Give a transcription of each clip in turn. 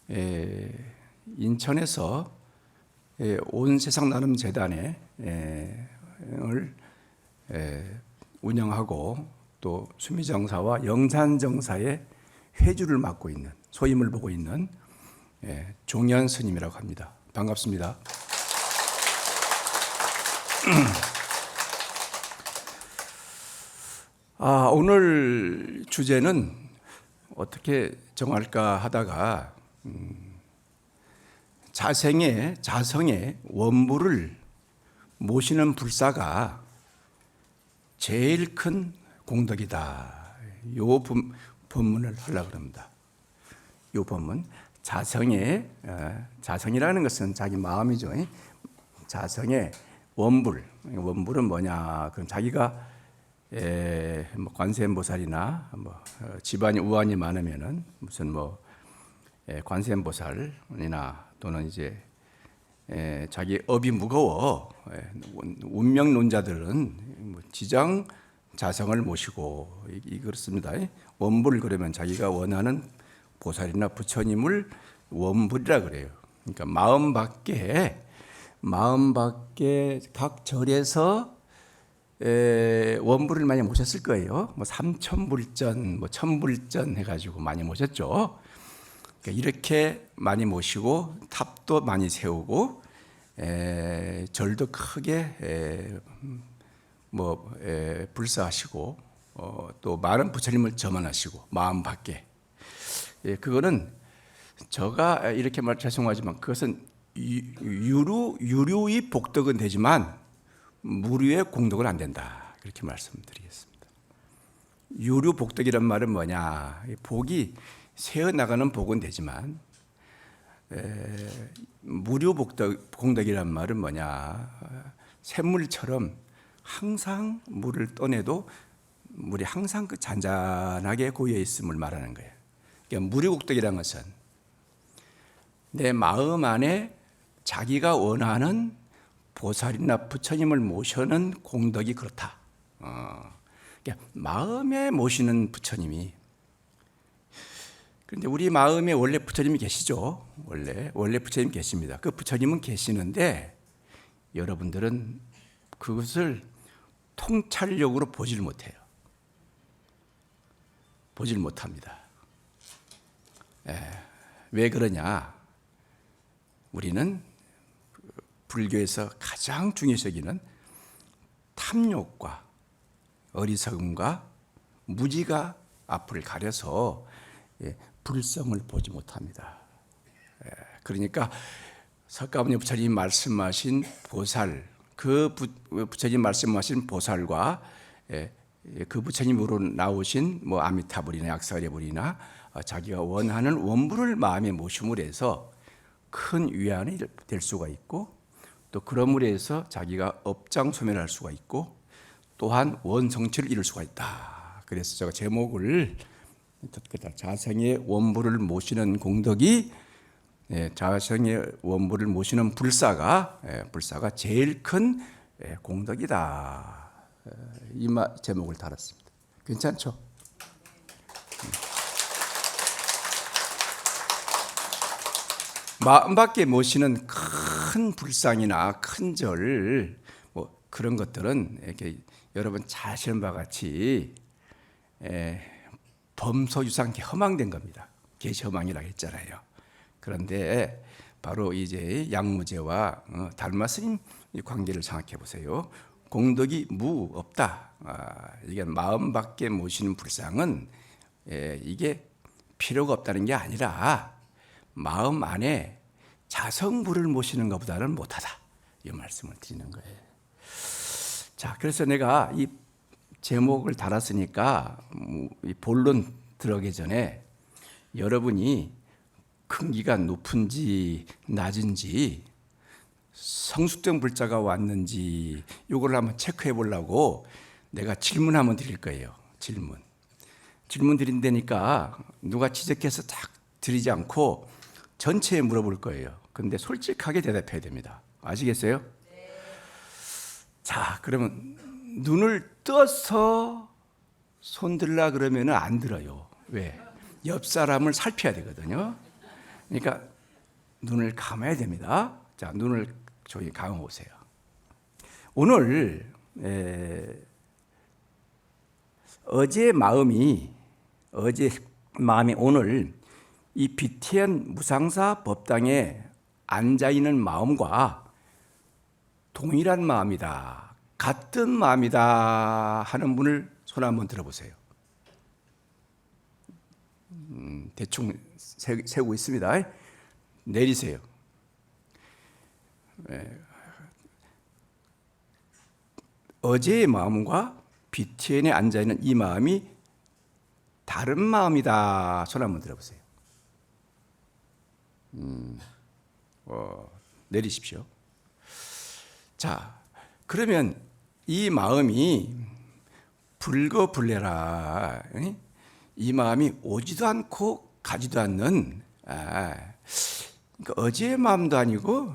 인천에서 온 세상 나눔 재단을 운영하고 또 수미정사와 영산정사의 회주를 맡고 있는, 소임을 보고 있는 종현 스님이라고 합니다. 반갑습니다. 오늘 주제는 어떻게 정할까 하다가 자성의 원부를 모시는 불사가 제일 큰 공덕이다. 요 본문을 하려고 합니다. 요 본문, 자성이라는 것은 자기 마음이죠. 자성의 원불은 뭐냐? 그럼 자기가 관세음보살이나 집안이 우환이 많으면은 무슨 관세음보살이나 또는 이제 자기 업이 무거워 운명론자들은 지장 자성을 모시고 그렇습니다. 원불 그러면 자기가 원하는 보살이나 부처님을 원불이라 그래요. 그러니까 마음 밖에 각 절에서 원불을 많이 모셨을 거예요. 삼천불전, 천불전 해가지고 많이 모셨죠. 그러니까 이렇게 많이 모시고 탑도 많이 세우고 절도 크게 불사하시고 또 많은 부처님을 점원하시고 마음 밖에 그거는 제가 이렇게 죄송하지만 그것은 유류의 복덕은 되지만 무류의 공덕은 안 된다. 그렇게 말씀드리겠습니다. 유류 복덕이란 말은 뭐냐? 복이 새어나가는 복은 되지만 무류 공덕이란 말은 뭐냐? 샘물처럼 항상 물을 떠내도 물이 항상 잔잔하게 고여 있음을 말하는 거예요. 그러니까 무류 복덕이라는 것은 내 마음 안에 자기가 원하는 보살이나 부처님을 모셔는 공덕이 그렇다. 그러니까 마음에 모시는 부처님이, 그런데 우리 마음에 원래 부처님이 계시죠. 원래 부처님 계십니다. 그 부처님은 계시는데 여러분들은 그것을 통찰력으로 보질 못해요. 보질 못합니다. 왜 그러냐? 우리는 불교에서 가장 중요시 여기는 탐욕과 어리석음과 무지가 앞을 가려서 불성을 보지 못합니다. 그러니까 석가모니 부처님이 말씀하신 보살, 그 부처님 말씀하신 보살과 그 부처님으로 나오신 아미타불이나 약사리불이나 자기가 원하는 원불을 마음에 모심으로 해서 큰 위안이 될 수가 있고 또 그러므로 해서 자기가 업장소멸할 수가 있고 또한 원성취를 이룰 수가 있다. 그래서 제가 제목을 자성의 원부를 모시는 공덕이 자성의 원부를 모시는 불사가 제일 큰 공덕이다. 이 제목을 달았습니다. 괜찮죠? 마음 밖에 모시는 큰 불상이나 큰 절, 그런 것들은 이렇게 여러분 잘 아시는 바와 같이 범소유상 허망된 겁니다. 계시허망이라고 했잖아요. 그런데 바로 이제 양무제와 달마스님 관계를 생각해 보세요. 공덕이 없다. 이게 마음 밖에 모시는 불상은 이게 필요가 없다는 게 아니라 마음 안에 자성불을 모시는 것보다는 못하다. 이 말씀을 드리는 거예요. 자, 그래서 내가 이 제목을 달았으니까 이 본론 들어가기 전에 여러분이 근기가 높은지 낮은지 성숙된 불자가 왔는지 이걸 한번 체크해 보려고 내가 질문 한번 드릴 거예요. 질문 드린다니까 누가 지적해서 딱 드리지 않고 전체에 물어볼 거예요. 근데 솔직하게 대답해야 됩니다. 아시겠어요? 네. 자, 그러면 눈을 떠서 손 들라 그러면 안 들어요. 왜? 옆 사람을 살펴야 되거든요. 그러니까 눈을 감아야 됩니다. 자, 눈을 조용히 감아 보세요. 오늘 어제 마음이 오늘 이 BTN 무상사 법당에 앉아 있는 마음과 동일한 마음이다, 같은 마음이다 하는 분을 손 한번 들어보세요. 대충 세우고 있습니다. 내리세요. 어제의 마음과 BTN에 앉아 있는 이 마음이 다른 마음이다. 손 한번 들어보세요. 내리십시오. 자, 그러면 이 마음이 불거불레라, 이 마음이 오지도 않고 가지도 않는, 그러니까 어제의 마음도 아니고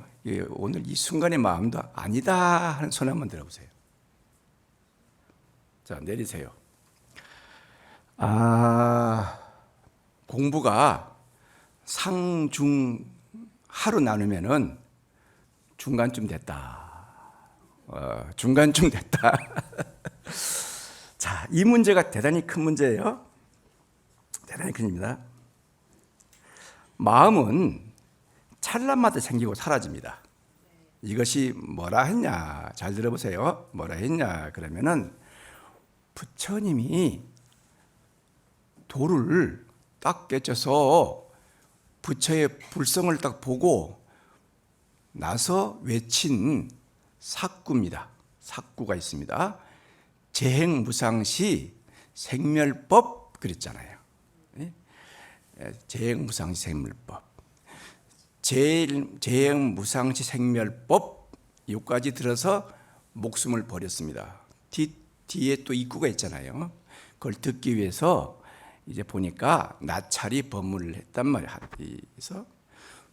오늘 이 순간의 마음도 아니다 하는 손 한번 들어보세요. 자, 내리세요. 공부가 상, 중, 하루 나누면은 중간쯤 됐다. 중간쯤 됐다. 자, 이 문제가 대단히 큰 문제예요. 대단히 큰입니다. 마음은 찰나마다 생기고 사라집니다. 이것이 뭐라 했냐? 잘 들어보세요. 뭐라 했냐? 그러면은 부처님이 돌을 딱 깨쳐서 부처의 불성을 딱 보고 나서 외친 사구입니다. 사구가 있습니다. 재행무상시 생멸법 그랬잖아요. 재행무상시 생멸법. 재행무상시 생멸법 여기까지 들어서 목숨을 버렸습니다. 뒤에 또 입구가 있잖아요. 그걸 듣기 위해서 이제 보니까 나찰이 법문을 했단 말이야. 그래서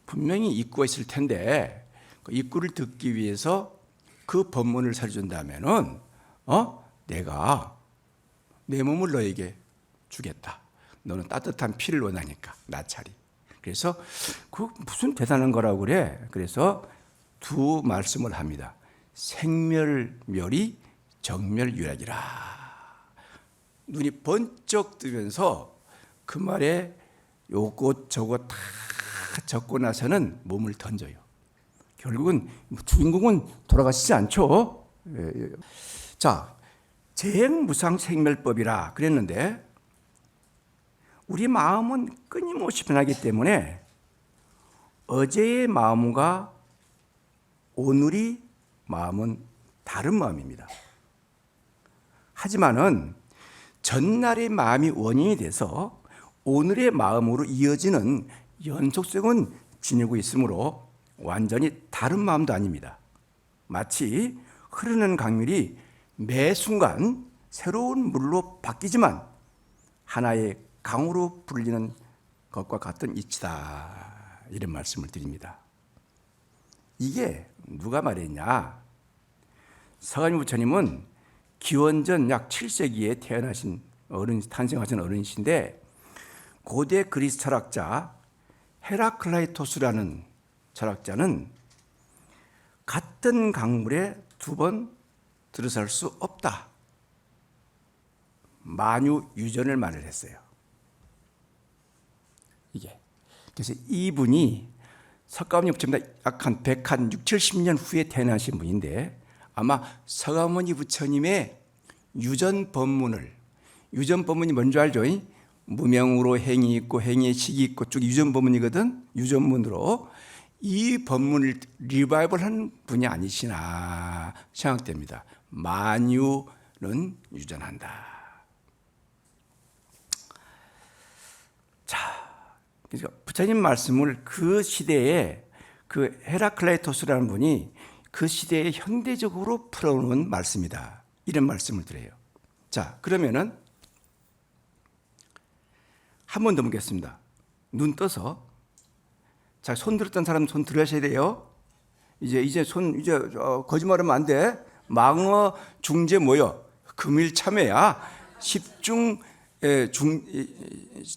분명히 입구가 있을 텐데 그 입구를 듣기 위해서 그 법문을 설준다면은 내가 내 몸을 너에게 주겠다. 너는 따뜻한 피를 원하니까 나찰이. 그래서 그 무슨 대단한 거라고 그래. 그래서 두 말씀을 합니다. 생멸멸이 정멸유락이라. 눈이 번쩍 뜨면서 그 말에 요것 저것 다 적고 나서는 몸을 던져요. 결국은 주인공은 돌아가시지 않죠. 자, 재행무상생멸법이라 그랬는데 우리 마음은 끊임없이 변하기 때문에 어제의 마음과 오늘의 마음은 다른 마음입니다. 하지만은 전날의 마음이 원인이 돼서 오늘의 마음으로 이어지는 연속성은 지니고 있으므로 완전히 다른 마음도 아닙니다. 마치 흐르는 강물이 매 순간 새로운 물로 바뀌지만 하나의 강으로 불리는 것과 같은 이치다. 이런 말씀을 드립니다. 이게 누가 말했냐? 서가모니 부처님은 기원전 약 7세기에 탄생하신 어른이신데 고대 그리스 철학자 헤라클라이토스라는 철학자는 같은 강물에 두 번 들어설 수 없다. 만유유전을 말을 했어요. 이게. 그래서 이분이 석가모니 부처님보다 약 한 100, 70년 후에 태어나신 분인데 아마 석가모니 부처님의 유전 법문이 뭔지 알죠? 무명으로 행이 있고 행의 식이 있고 쭉 유전 법문이거든. 유전문으로 이 법문을 리바이벌한 분이 아니시나 생각됩니다. 만유는 유전한다. 자, 그러니까 부처님 말씀을 그 시대에 그 헤라클라이토스라는 분이 그 시대에 현대적으로 풀어놓은 말씀이다. 이런 말씀을 드려요. 자, 그러면은 한 번 더 묻겠습니다. 눈 떠서. 자, 손 들었던 사람 손 들으셔야 돼요. 이제 거짓말하면 안 돼. 망어 중재 뭐요? 금일참회야. 십중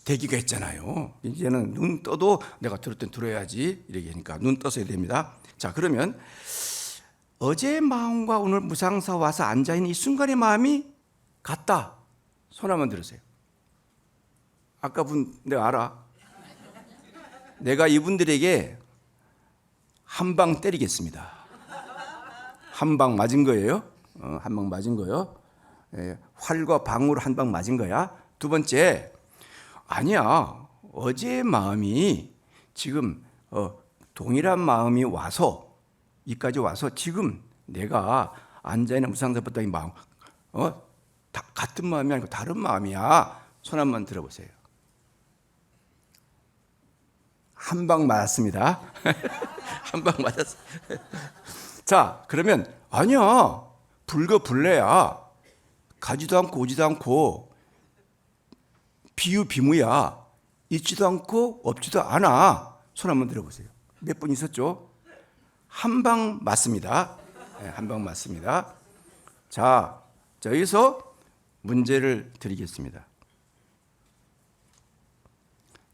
대기가 했잖아요. 이제는 눈 떠도 내가 들을 땐 들어야지 이렇게 하니까 눈 떠서 해야 됩니다. 자, 그러면 어제의 마음과 오늘 무상사 와서 앉아있는 이 순간의 마음이 같다. 손 한번 들으세요. 아까 분 내가 알아. 내가 이분들에게 한 방 때리겠습니다. 한 방 맞은 거예요. 한 방 맞은 거요. 활과 방으로 한 방 맞은 거야. 두 번째, 아니야. 어제의 마음이 지금 동일한 마음이 와서 이까지 와서 지금 내가 앉아있는 무상사부터 이 마음 같은 마음이 아니고 다른 마음이야. 손 한번 들어보세요. 한 방 맞았습니다. 한 방 맞았어. 자, 그러면 아니야. 불거불래야. 가지도 않고 오지도 않고 비유비무야. 있지도 않고 없지도 않아. 손 한번 들어보세요. 몇 분 있었죠? 한 방 맞습니다. 네, 한 방 맞습니다. 자, 여기서 문제를 드리겠습니다.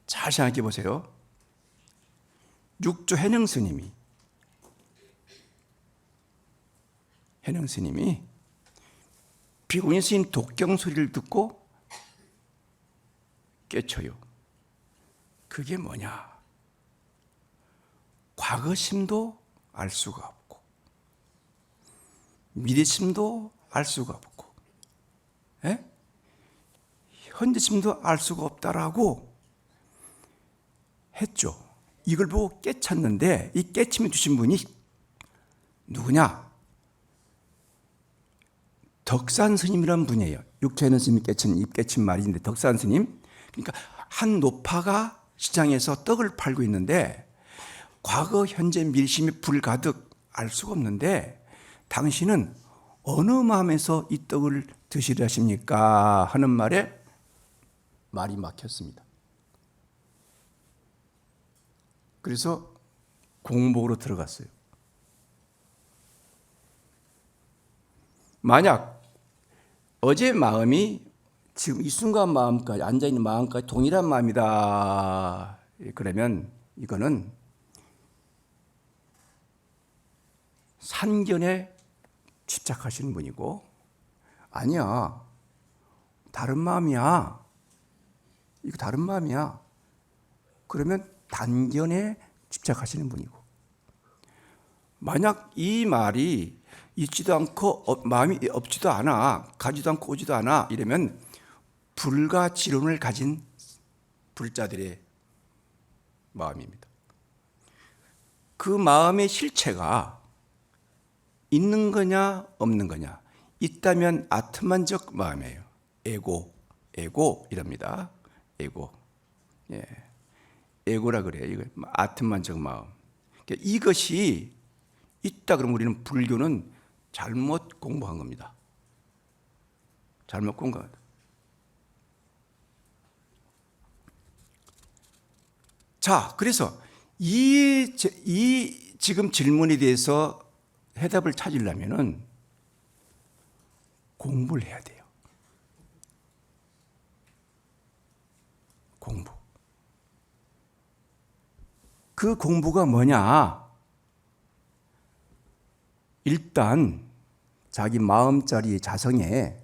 잘 생각해 보세요. 육조 해능 스님이 비구니 스님 독경 소리를 듣고 깨쳐요. 그게 뭐냐? 과거심도 알 수가 없고 미래심도 알 수가 없고 현재심도 알 수가 없다라고 했죠. 이걸 보고 깨쳤는데 이 깨침을 주신 분이 누구냐? 덕산 스님이라는 분이에요. 육체는 스님이 깨친 입 깨친 말인데 덕산 스님. 그러니까 한 노파가 시장에서 떡을 팔고 있는데 과거, 현재, 미래심이 불가득 알 수가 없는데 당신은 어느 마음에서 이 떡을 드시려 하십니까? 하는 말에 말이 막혔습니다. 그래서 공복으로 들어갔어요. 만약 어제 마음이 지금 이 순간 마음까지 앉아있는 마음까지 동일한 마음이다. 그러면 이거는 산견에 집착하시는 분이고 아니야. 다른 마음이야. 이거 다른 마음이야. 그러면 단견에 집착하시는 분이고 만약 이 말이 있지도 않고 마음이 없지도 않아 가지도 않고 오지도 않아 이러면 불가지론을 가진 불자들의 마음입니다. 그 마음의 실체가 있는 거냐 없는 거냐 있다면 아트만적 마음이에요. 에고 이랍니다. 에고. 예. 에고라 그래요. 이거 아트만적 마음. 그러니까 이것이 있다 그러면 우리는 불교는 잘못 공부한 겁니다. 잘못 공부한. 자, 그래서 이 지금 질문에 대해서 해답을 찾으려면은 공부를 해야 돼요. 공부. 그 공부가 뭐냐? 일단 자기 마음자리 자성에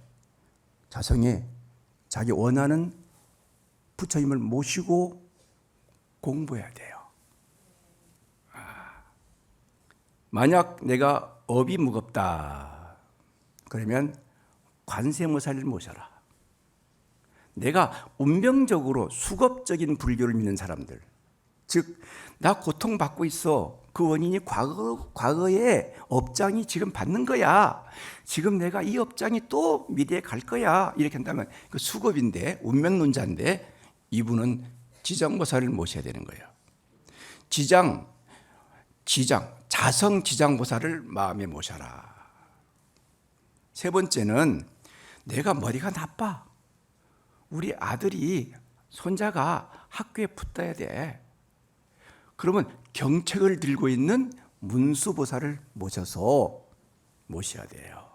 자기 원하는 부처님을 모시고 공부해야 돼요. 만약 내가 업이 무겁다 그러면 관세음보살을 모셔라. 내가 운명적으로 수급적인 불교를 믿는 사람들, 즉 나 고통받고 있어. 그 원인이 과거의 업장이 지금 받는 거야. 지금 내가 이 업장이 또 미래에 갈 거야. 이렇게 한다면 그 수급인데 운명론자인데 이분은 지장보살을 모셔야 되는 거예요. 자성 지장보살을 마음에 모셔라. 세 번째는 내가 머리가 나빠. 우리 아들이 손자가 학교에 붙어야 돼. 그러면 경책을 들고 있는 문수보살을 모셔야 돼요.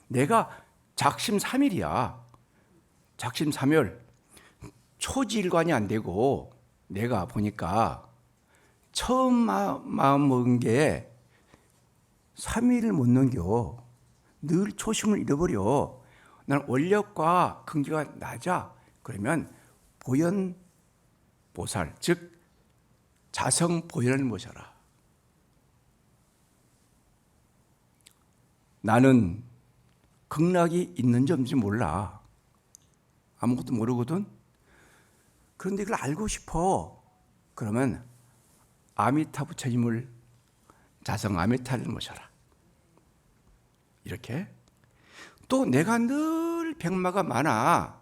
내가 작심삼일이야. 작심삼일 초지일관이 안 되고 내가 보니까 처음 마음 먹은 게 3일을 못 넘겨. 늘 초심을 잃어버려. 난 원력과 근기가 낮아. 그러면 보현보살, 즉 자성보현을 모셔라. 나는 극락이 있는지 없는지 몰라. 아무것도 모르거든. 그런데 이걸 알고 싶어. 그러면 아미타 부처님을, 자성 아미타를 모셔라. 이렇게. 또 내가 늘 병마가 많아.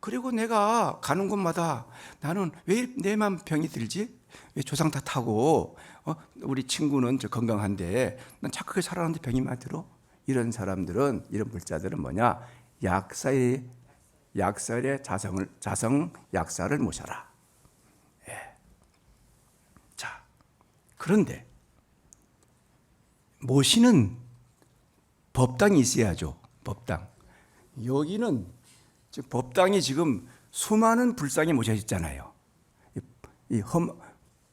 그리고 내가 가는 곳마다 나는 왜 내만 병이 들지? 왜 조상 탓하고 우리 친구는 저 건강한데 난 착하게 살아가는데 병이 많이 들어? 이런 사람들은, 이런 불자들은 뭐냐? 약사의 자성 약사를 모셔라. 예. 자, 그런데 모시는 법당이 있어야죠. 법당. 여기는 법당이 지금 수많은 불상이 모셔졌잖아요.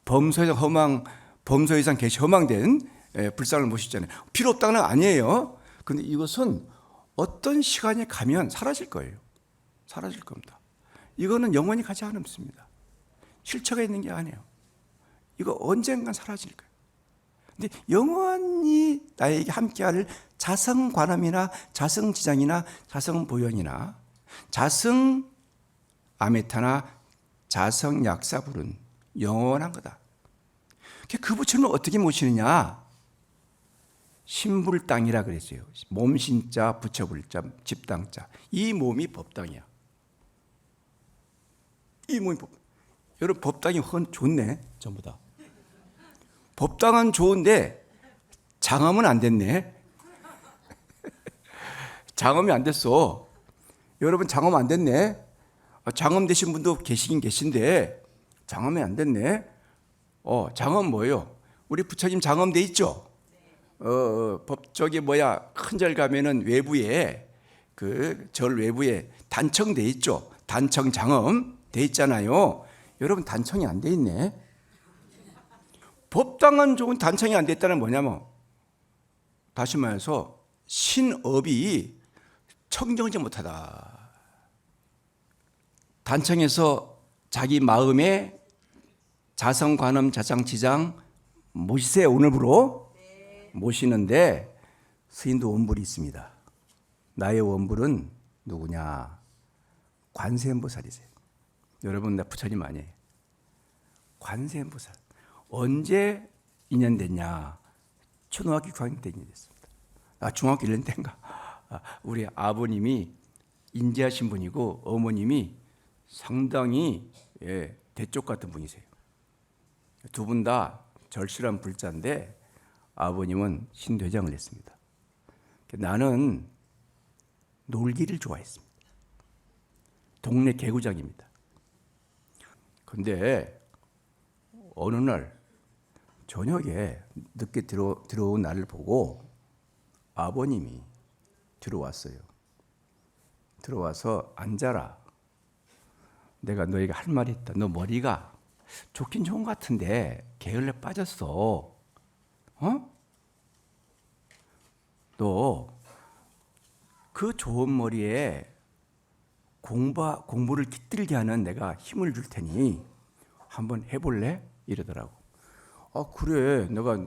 범소 이상 개시 허망된 불상을 모시잖아요. 필요 없다는 건 아니에요. 그런데 이것은 어떤 시간에 가면 사라질 거예요. 사라질 겁니다. 이거는 영원히 가지 않습니다. 실체가 있는 게 아니에요. 이거 언젠간 사라질 거예요. 근데 영원히 나에게 함께할 자성관함이나 자성지장이나 자성보현이나 자성아메타나 자성약사불은 영원한 거다. 그 부처님을 어떻게 모시느냐? 신불당이라 그랬어요. 몸신자, 부처불자, 집당자. 이 몸이 법당이야. 이 몸이 여러분, 법당이 좋네, 전부 다. 법당은 좋은데 장엄은 안 됐네. 장엄이 안 됐어. 여러분, 장엄 안 됐네. 장엄 되신 분도 계시긴 계신데 장엄이 안 됐네. 장엄 뭐예요? 우리 부처님 장엄 돼 있죠? 큰 절 가면은 외부에, 절 외부에 단청 돼 있죠? 단청 장엄 돼 있잖아요. 여러분, 단청이 안 돼 있네. 법당은 좋은 단청이 안 됐다는 뭐냐면, 다시 말해서 신업이 청정하지 못하다. 단청에서 자기 마음에 자성관음, 자상지장 모시세요. 오늘부로 모시는데 스님도 원불이 있습니다. 나의 원불은 누구냐? 관세음보살이세요. 여러분, 나 부처님 아니에요. 관세음보살. 언제 인연됐냐? 초등학교 6학년 때 인연됐습니다. 중학교 1년 때인가? 우리 아버님이 인지하신 분이고 어머님이 상당히 대쪽 같은 분이세요. 두 분 다 절실한 불자인데 아버님은 신대장을 했습니다. 나는 놀기를 좋아했습니다. 동네 개구장입니다. 그런데 어느 날 저녁에 늦게 들어온 나를 보고 아버님이 들어왔어요. 들어와서 앉아라. 내가 너에게 할 말이 있다. 너 머리가 좋긴 좋은 것 같은데 게을러 빠졌어. 너 그 좋은 머리에 공부를 깃들게 하는 내가 힘을 줄 테니 한번 해볼래? 이러더라고. 그래. 내가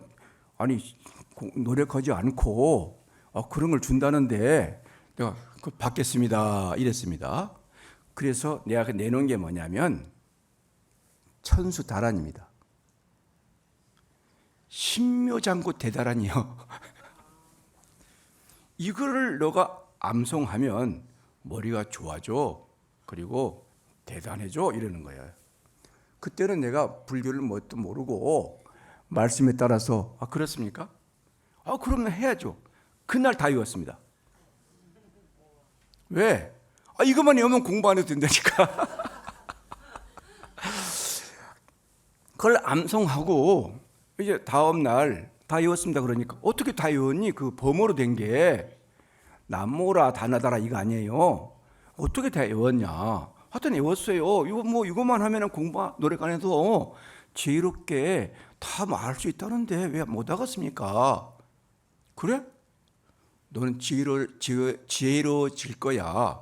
노력하지 않고 그런 걸 준다는데 내가 받겠습니다. 이랬습니다. 그래서 내가 내놓은 게 뭐냐면 천수다란입니다. 신묘장구 대다란이요. 이거를 너가 암송하면 머리가 좋아져. 그리고 대단해져. 이러는 거예요. 그때는 내가 불교를 뭣도 모르고 말씀에 따라서 그렇습니까? 그러면 해야죠. 그날 다 외웠습니다. 왜? 이것만 외우면 공부 안 해도 된다니까. 그걸 암송하고 이제 다음 날 다 외웠습니다. 그러니까 어떻게 다 외웠니? 그 범어로 된 게 남모라 다나다라 이거 아니에요. 어떻게 다 외웠냐? 하여튼 외웠어요. 이거만 하면은 공부 노래관에도 지혜롭게 다 말할 수 있다는데 왜 못 알았습니까? 그래? 너는 지혜로워질 거야.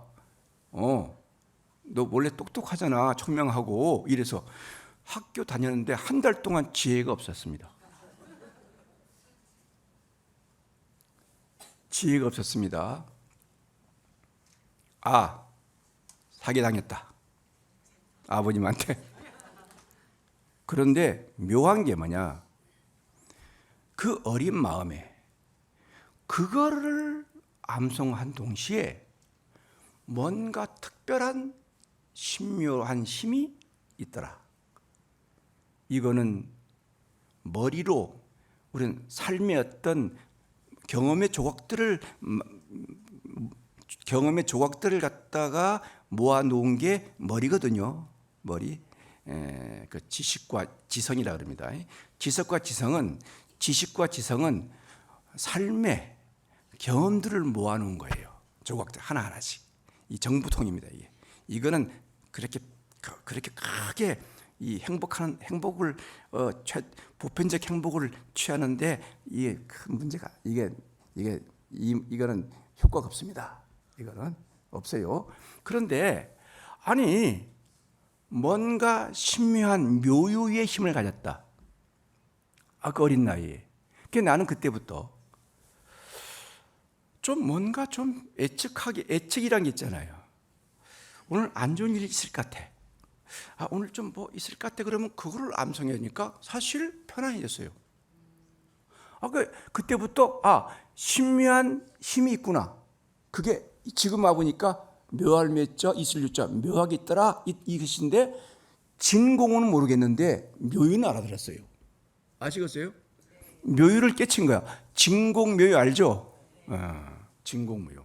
너 원래 똑똑하잖아. 청명하고 이래서 학교 다녔는데 한 달 동안 지혜가 없었습니다. 지혜가 없었습니다. 사기당했다. 아버님한테. 그런데 묘한 게 뭐냐? 그 어린 마음에 그거를 암송한 동시에 뭔가 특별한 신묘한 힘이 있더라. 이거는 머리로 우리는 삶의 어떤 경험의 조각들을 갖다가 모아놓은 게 머리거든요. 머리. 그 지식과 지성이라 그럽니다. 지식과 지성은 삶의 경험들을 모아놓은 거예요. 조각들 하나하나씩. 이 정부통입니다. 이거는 그렇게 크게 이 행복을 보편적 행복을 취하는데 이게 큰 문제가 이거는 효과가 없습니다. 이거는 없어요. 그런데 아니 뭔가 신묘한 묘유의 힘을 가졌다. 그 어린 나이에. 나는 그때부터 좀 뭔가 좀 애측이란 게 있잖아요. 오늘 안 좋은 일이 있을 것 같아. 오늘 좀 뭐 있을 것 같아. 그러면 그거를 암송하니까 사실 편안해졌어요. 그때부터 신묘한 힘이 있구나. 그게 지금 와보니까 묘할 묘자 있을 유자 묘하게 있더라 이것인데 진공은 모르겠는데 묘유는 알아들었어요. 아시겠어요? 묘유를 깨친 거야. 진공묘유 알죠? 진공묘유.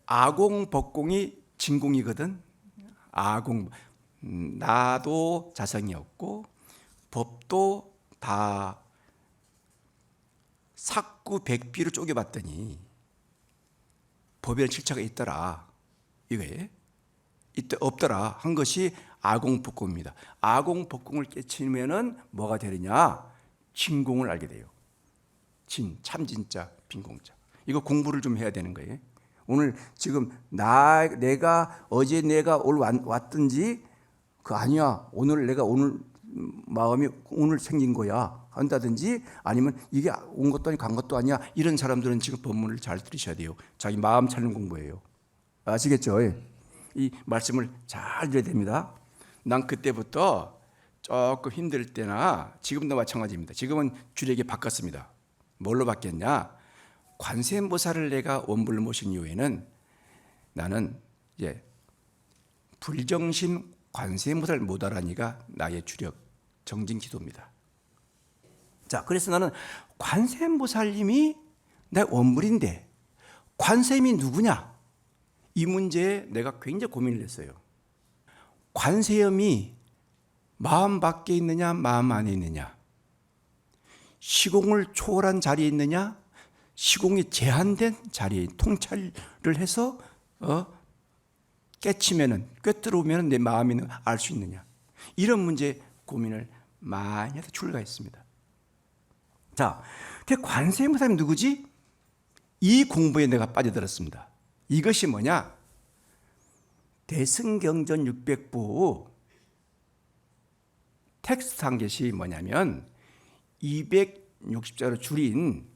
아공법공이 진공이거든. 나도 자성이었고 법도 다 삭구백비로 쪼개봤더니 법에 실체가 있더라. 이거에 없더라 한 것이 아공법공입니다. 아공법공을 깨치면은 뭐가 되느냐? 진공을 알게 돼요. 참진자, 빈공자. 이거 공부를 좀 해야 되는 거예요. 오늘 지금 어제 내가 왔든지 아니야. 오늘 마음이 오늘 생긴 거야 한다든지 아니면 이게 온 것도 아니고 간 것도 아니야. 이런 사람들은 지금 본문을 잘 들으셔야 돼요. 자기 마음 찾는 공부예요. 아시겠죠? 이 말씀을 잘 들어야 됩니다. 난 그때부터 조금 힘들 때나 지금도 마찬가지입니다. 지금은 주력이 바꿨습니다. 뭘로 바뀌었냐? 관세음보살을 내가 원불로 모신 이후에는 나는 이제 불정신 관세음보살 못알아니가 나의 주력 정진 기도입니다. 자, 그래서 나는 관세음보살님이 내 원불인데 관세음이 누구냐? 이 문제에 내가 굉장히 고민을 했어요. 관세음이 마음 밖에 있느냐 마음 안에 있느냐, 시공을 초월한 자리에 있느냐 시공이 제한된 자리에 통찰을 해서 꿰뚫으면 내 마음이 알 수 있느냐, 이런 문제 고민을 많이 해서 출가했습니다. 자, 그 관세음보살이 누구지? 이 공부에 내가 빠져들었습니다. 이것이 뭐냐? 대승경전 600부 텍스트 한 것이 뭐냐면 260자로 줄인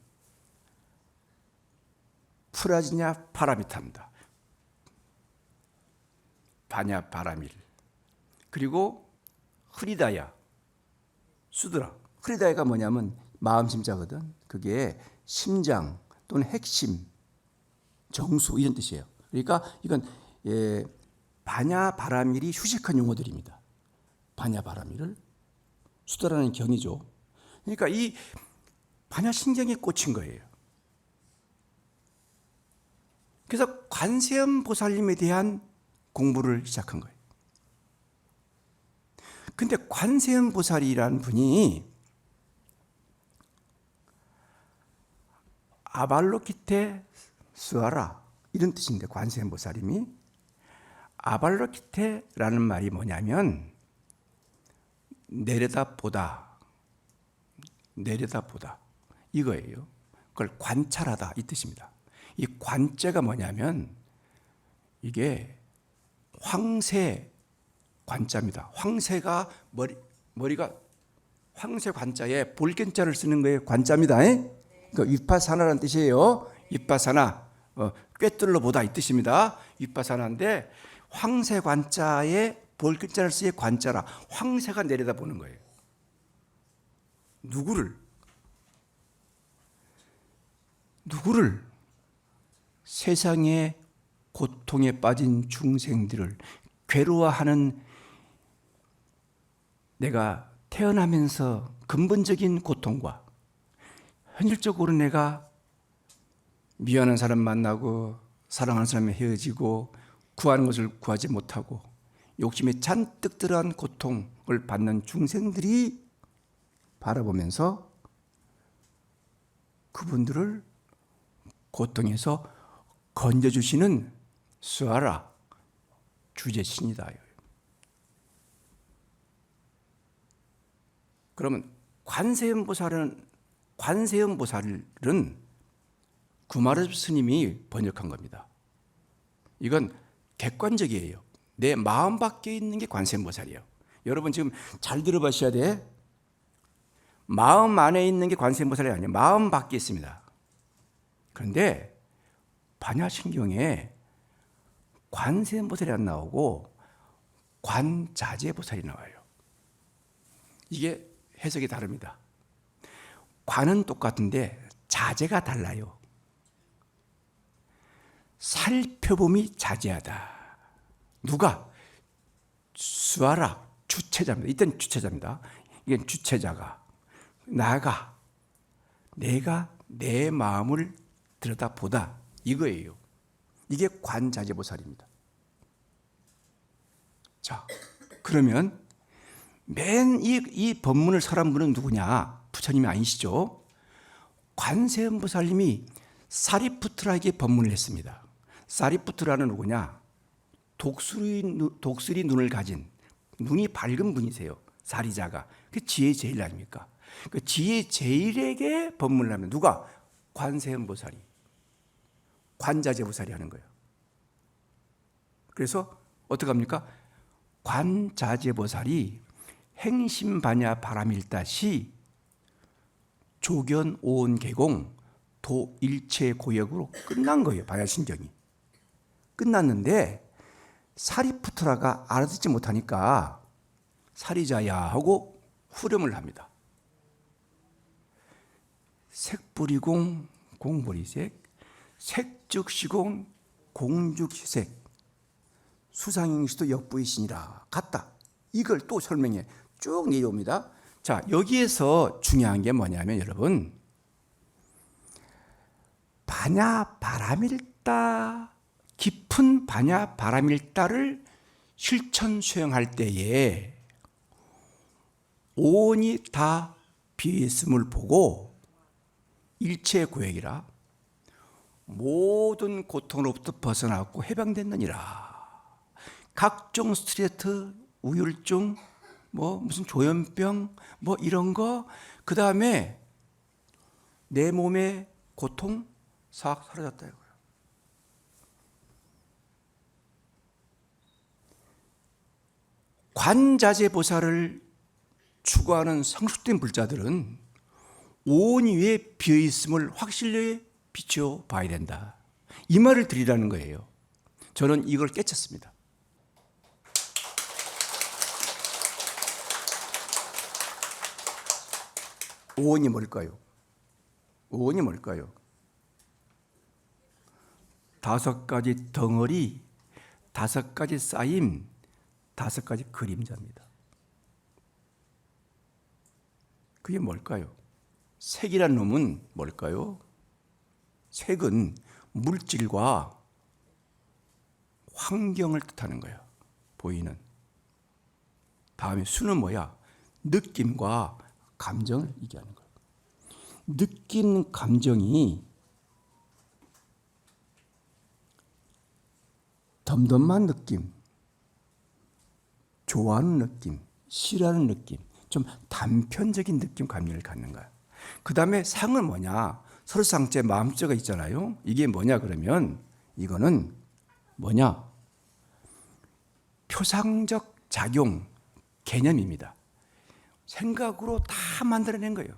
프라지냐 파라미타입니다. 바냐 바라밀, 그리고 흐리다야 수드라. 흐리다야가 뭐냐면 마음 심자거든. 그게 심장 또는 핵심, 정수 이런 뜻이에요. 그러니까 이건 바냐 바라밀이 휴식한 용어들입니다. 바냐 바라밀을 수드라는 경이죠. 그러니까 이 바냐 신경에 꽂힌 거예요. 그래서 관세음 보살님에 대한 공부를 시작한 거예요. 근데 관세음 보살이라는 분이 아발로키테 스와라 이런 뜻인데, 관세음 보살님이 아발로키테라는 말이 뭐냐면 내려다보다, 내려다보다 이거예요. 그걸 관찰하다 이 뜻입니다. 이 관자가 뭐냐면 이게 황새 관자입니다. 황새가 머리가 황새 관자에 볼견자를 쓰는 거예요. 관자입니다. 그러니까 위파사나라는 뜻이에요. 위파사나, 꿰뚫러 보다 이 뜻입니다. 위파사나인데 황새 관자에 볼견자를 쓰의 관자라, 황새가 내려다보는 거예요. 누구를? 세상의 고통에 빠진 중생들을, 괴로워하는, 내가 태어나면서 근본적인 고통과 현실적으로 내가 미워하는 사람 만나고 사랑하는 사람이 헤어지고 구하는 것을 구하지 못하고 욕심에 잔뜩 들어간 고통을 받는 중생들이 바라보면서 그분들을 고통에서 건져주시는 수아라 주제신이다. 그러면 관세음보살은 구마르 스님이 번역한 겁니다. 이건 객관적이에요. 내 마음 밖에 있는 게 관세음보살이에요. 여러분 지금 잘 들어보셔야 돼. 마음 안에 있는 게 관세음보살이 아니에요. 마음 밖에 있습니다. 그런데 반야신경에 관세음보살이 안 나오고 관자재보살이 나와요. 이게 해석이 다릅니다. 관은 똑같은데 자재가 달라요. 살펴봄이 자제하다. 누가? 수아라 주체자입니다. 이때는 주체자입니다. 이게 주체자가 내가 내 마음을 들여다보다 이거예요. 이게 관자재보살입니다. 자, 그러면 맨 이 법문을 설한 분은 누구냐? 부처님이 아니시죠? 관세음보살님이 사리푸트라에게 법문을 했습니다. 사리푸트라는 누구냐? 독수리 눈을 가진, 눈이 밝은 분이세요. 사리자가. 그 지혜 제일 아닙니까? 그 지혜 제일에게 법문을 하면 누가? 관세음보살이, 관자재보살이 하는 거예요. 그래서 어떻게 합니까? 관자재보살이 행심반야 바람일다시 조견 오온개공 도일체 고역으로 끝난 거예요. 반야신경이 끝났는데 사리푸트라가 알아듣지 못하니까 사리자야 하고 후렴을 합니다. 색불이공 공불이색, 색즉시공 공즉시색, 수상행시도 역부이시니라 같다. 이걸 또 설명해 쭉 내려옵니다. 자, 여기에서 중요한 게 뭐냐면 여러분, 반야 바람일다, 깊은 반야 바람일다를 실천 수행할 때에 온이 다 비있음을 보고 일체 고액이라 모든 고통으로부터 벗어났고 해방됐느니라. 각종 스트레스, 우울증, 무슨 조현병, 이런 거, 그 다음에 내 몸의 고통 싹 사라졌다 이거예요. 관자재보살을 추구하는 성숙된 불자들은 온 위에 비어있음을 확실히 비춰봐야 된다. 이 말을 드리라는 거예요. 저는 이걸 깨쳤습니다. 오온이 뭘까요? 오온이 뭘까요? 5가지 덩어리, 5가지 쌓임, 5가지 그림자입니다. 그게 뭘까요? 색이란 놈은 뭘까요? 색은 물질과 환경을 뜻하는 거야. 보이는. 다음에 수는 뭐야? 느낌과 감정을 얘기하는 거예요. 느낀 감정이 덤덤한 느낌, 좋아하는 느낌, 싫어하는 느낌, 좀 단편적인 느낌 감정을 갖는 거야. 그 다음에 상은 뭐냐? 서로상제 마음자가 있잖아요. 이게 뭐냐 그러면 이거는 뭐냐? 표상적 작용 개념입니다. 생각으로 다 만들어낸 거예요.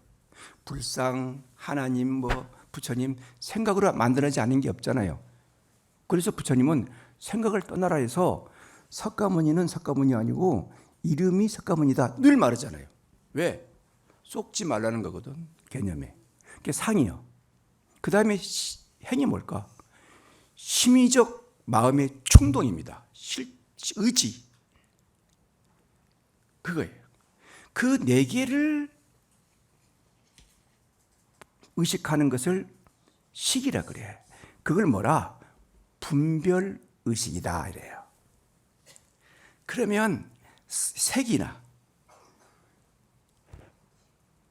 불상, 하나님, 부처님 생각으로 만들어내지 않은 게 없잖아요. 그래서 부처님은 생각을 떠나라 해서 석가모니는 석가모니 아니고 이름이 석가모니다 늘 말하잖아요. 왜? 쏙지 말라는 거거든. 개념에. 그게 상이요. 그 다음에 행이 뭘까? 심의적 마음의 충동입니다. 의지. 그거예요. 그 네 개를 의식하는 것을 식이라 그래. 그걸 뭐라? 분별의식이다 이래요. 그러면 색이나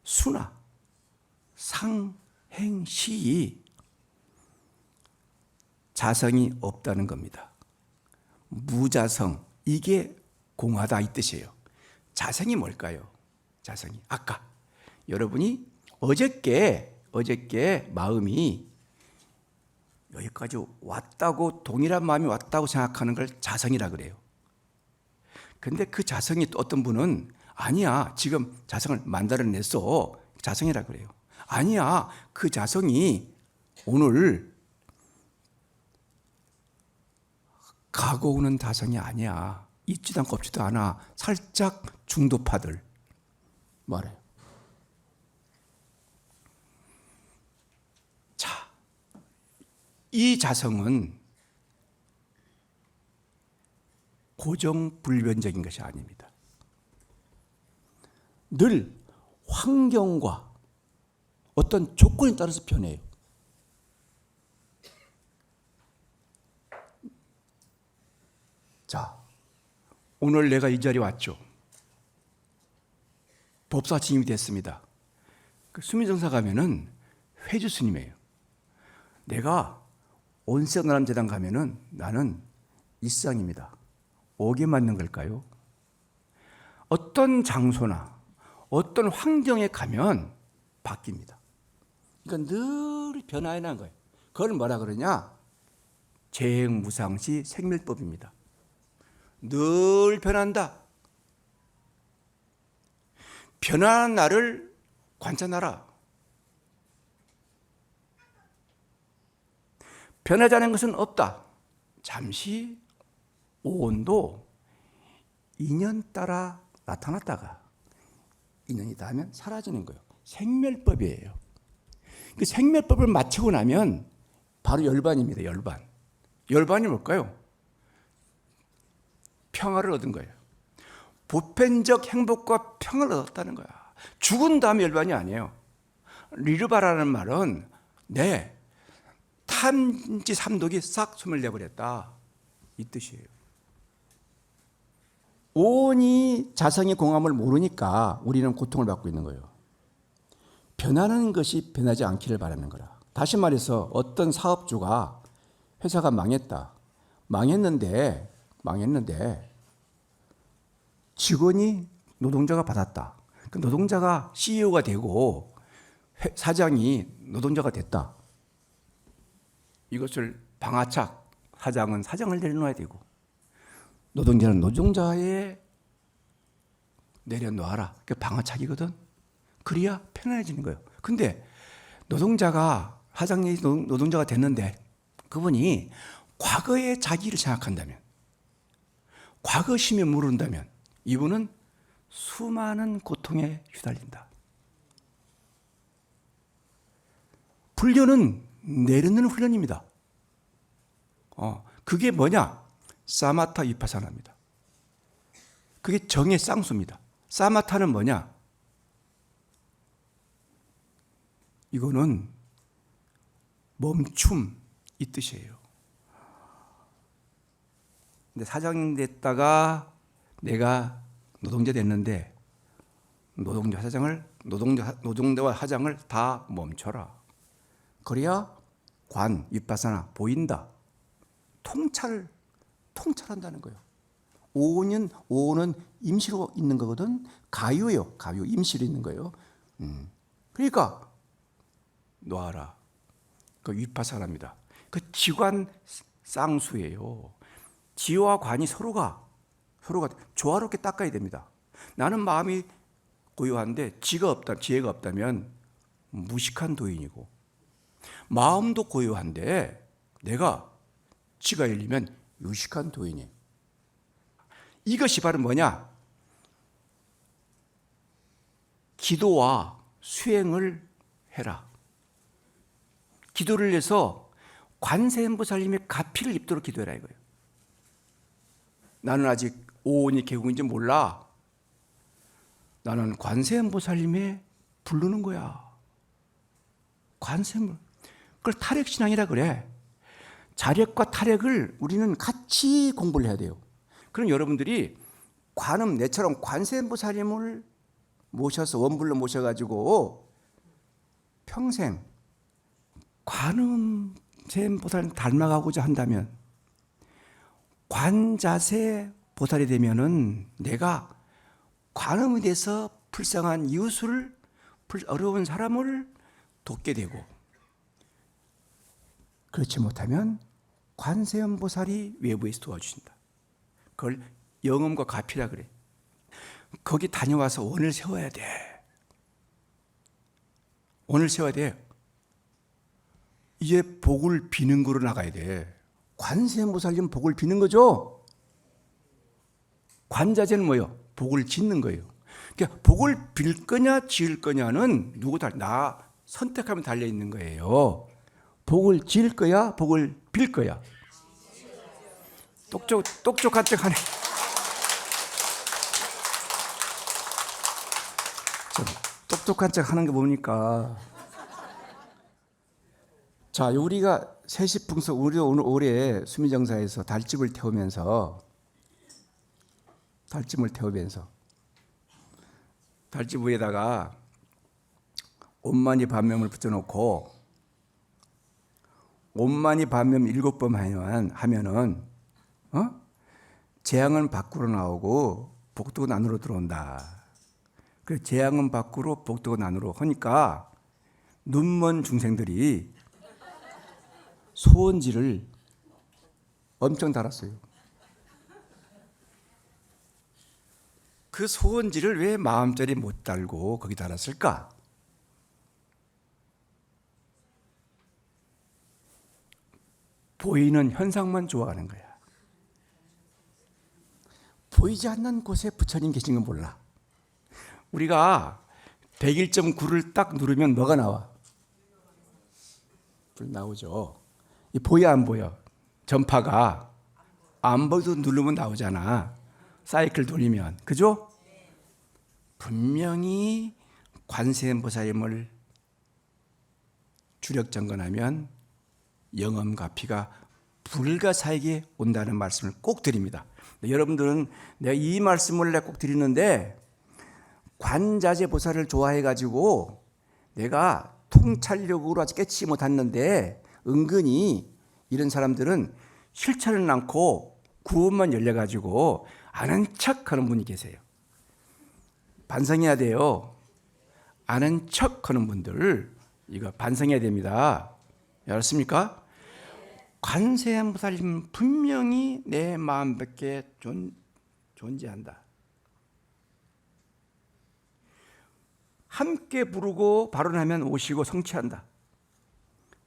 수나 상, 행, 시 자성이 없다는 겁니다. 무자성, 이게 공하다 이 뜻이에요. 자성이 뭘까요? 자성이 아까 여러분이 어저께 마음이 여기까지 왔다고, 동일한 마음이 왔다고 생각하는 걸 자성이라 그래요. 근데 그 자성이 또 어떤 분은 아니야, 지금 자성을 만들어냈어, 자성이라 그래요. 아니야, 그 자성이 오늘 가고 오는 자성이 아니야, 있지도 않고 없지도 않아, 살짝 중도파들 말해요. 자, 이 자성은 고정불변적인 것이 아닙니다. 늘 환경과 어떤 조건에 따라서 변해요. 자, 오늘 내가 이 자리에 왔죠. 법사 진입이 됐습니다. 그 수민정사 가면은 회주 스님이에요. 내가 온세나람재단 가면은 나는 일상입니다. 오게 맞는 걸까요? 어떤 장소나 어떤 환경에 가면 바뀝니다. 그러니까 늘 변화해 나는 거예요. 그걸 뭐라 그러냐? 재행무상시 생멸법입니다. 늘 변한다. 변화하는 나를 관찰하라. 변하지 않은 것은 없다. 잠시 오온도 인연 따라 나타났다가 인연이 닿으면 사라지는 거예요. 생멸법이에요. 그 생멸법을 마치고 나면 바로 열반입니다. 열반. 열반이 뭘까요? 평화를 얻은 거예요. 보편적 행복과 평화를 얻었다는 거야. 죽은 다음에 열반이 아니에요. 리르바라는 말은 탐지 삼독이 싹 소멸되어버렸다, 이 뜻이에요. 온이 자성의 공함을 모르니까 우리는 고통을 받고 있는 거예요. 변하는 것이 변하지 않기를 바라는 거라. 다시 말해서 어떤 사업주가 회사가 망했다. 망했는데 직원이 노동자가 받았다. 그 노동자가 CEO가 되고 사장이 노동자가 됐다. 이것을 방아착, 사장은 사장을 내려놓아야 되고 노동자는 노동자에 내려놓아라. 그게 방아착이거든. 그래야 편안해지는 거예요. 근데 사장이 노동자가 됐는데 그분이 과거의 자기를 생각한다면, 과거 심에 모른다면 이분은 수많은 고통에 휘달린다. 훈련은 내려놓는 훈련입니다. 그게 뭐냐? 사마타 위파사나입니다. 그게 정의 쌍수입니다. 사마타는 뭐냐? 이거는 멈춤, 이 뜻이에요. 근데 사장 됐다가 내가 노동자 됐는데 노동자와 사장을 다 멈춰라. 그래야 관, 위파사나 보인다. 통찰한다는 거예요. 오는 임시로 있는 거거든. 가유예요. 가유 임시로 있는 거예요. 그러니까 놓아라. 그 위파사랍니다. 그 지관 쌍수예요. 지와 관이 서로가 조화롭게 닦아야 됩니다. 나는 마음이 고요한데 지혜가 없다면 무식한 도인이고, 마음도 고요한데 내가 지가 열리면 유식한 도인이에요. 이것이 바로 뭐냐? 기도와 수행을 해라. 기도를 해서 관세음보살님의 가피를 입도록 기도해라 이거예요. 나는 아직 오온이 개국인지 몰라. 나는 관세음보살님의 부르는 거야. 관세음을. 그걸 탈핵신앙이라 그래. 자력과 탈핵을 우리는 같이 공부를 해야 돼요. 그럼 여러분들이 관음, 내처럼 관세음보살님을 모셔서 원불로 모셔가지고 평생 관음세음보살님 닮아가고자 한다면, 관자세 보살이 되면은 내가 관음이 돼서 불쌍한 이웃을, 어려운 사람을 돕게 되고, 그렇지 못하면 관세음보살이 외부에서 도와주신다. 그걸 영음과 가피라 그래. 거기 다녀와서 원을 세워야 돼. 원을 세워야 돼. 이제 복을 비는 거로 나가야 돼. 관세음보살님 복을 비는 거죠. 관자재는 뭐예요? 복을 짓는 거예요. 그러니까 복을 빌 거냐 지을 거냐는 나 선택하면 달려 있는 거예요. 복을 지을 거야, 복을 빌 거야. 똑똑한 척하네. 똑똑한 척 하는 거 보니까. 자, 우리가 세시풍속, 우리 오늘 올해 수미정사에서 달집을 태우면서 달집 위에다가 온만이 반면을 붙여놓고 온만이 반면 7번 하면은 재앙은 밖으로 나오고 복덕은 안으로 들어온다. 그 재앙은 밖으로 복덕은 안으로 하니까 눈먼 중생들이 소원지를 엄청 달았어요. 그 소원지를 왜 마음자리 못 달고 거기 달았을까? 보이는 현상만 좋아하는 거야. 보이지 않는 곳에 부처님 계신 건 몰라. 우리가 101.9를 딱 누르면 뭐가 나와? 불 나오죠. 이 보여 안 보여? 전파가 안 보여도 누르면 나오잖아. 사이클 돌리면. 그죠? 분명히 관세음보살님을 주력정건하면 영엄가피가 불가사에게 온다는 말씀을 꼭 드립니다. 여러분들은 내가 이 말씀을 꼭 드리는데, 관자재 보살을 좋아해가지고 내가 통찰력으로 아직 깨치지 못했는데, 은근히 이런 사람들은 실천을 않고 구원만 열려가지고 아는 척하는 분이 계세요. 반성해야 돼요. 아는 척하는 분들 이거 반성해야 됩니다. 알았습니까? 관세음보살님 분명히 내 마음 밖에 존재한다. 함께 부르고 발언하면 오시고 성취한다.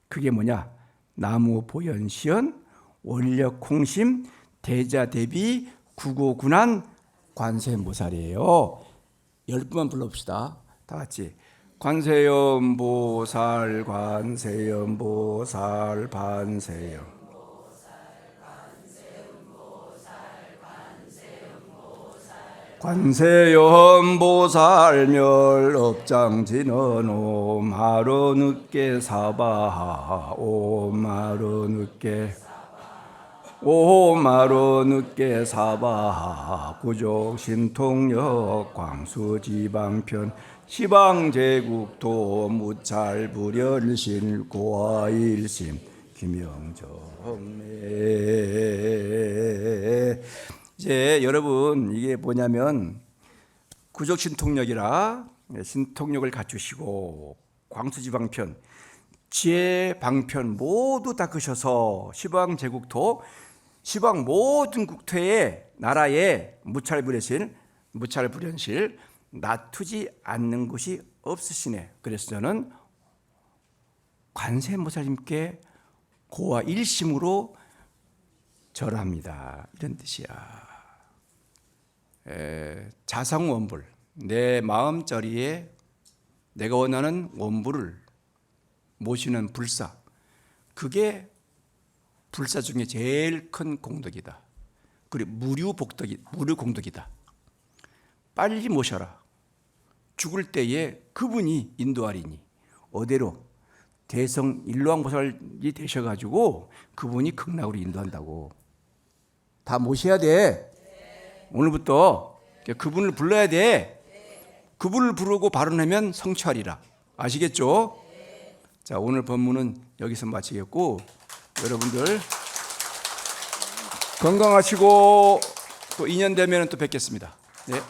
그게 뭐냐? 나무 보현시연 원력홍심 대자대비 구고군한 관세음보살이에요. 10번만 불러봅시다. 다 같이. 관세음보살 관세음보살 반세음 관세음보살 멸업장지는 오마로 늦게 사바 오마로 늦게 사바 구족신통역 광수지방편 시방제국도 무찰불연신 고아일심 김영정매 이제 여러분 이게 뭐냐면 구적 신통력이라 신통력을 갖추시고 광수지방편, 지혜방편 모두 닦으셔서 시방 제국토, 시방 모든 국토에 나라에 무찰불현실 놔두지 않는 곳이 없으시네. 그래서 저는 관세음보살님께 고와 일심으로 절합니다. 이런 뜻이야. 자상원불, 내 마음자리에 내가 원하는 원불을 모시는 불사, 그게 불사 중에 제일 큰 공덕이다. 그리고 무료공덕이다. 빨리 모셔라. 죽을 때에 그분이 인도하리니 어디로? 대성 일로왕보살이 되셔가지고 그분이 극락으로 인도한다고. 다 모셔야 돼. 오늘부터 그분을 불러야 돼. 그분을 부르고 발언하면 성취하리라. 아시겠죠? 자, 오늘 법문은 여기서 마치겠고, 여러분들 건강하시고 또 인연 되면 또 뵙겠습니다. 네.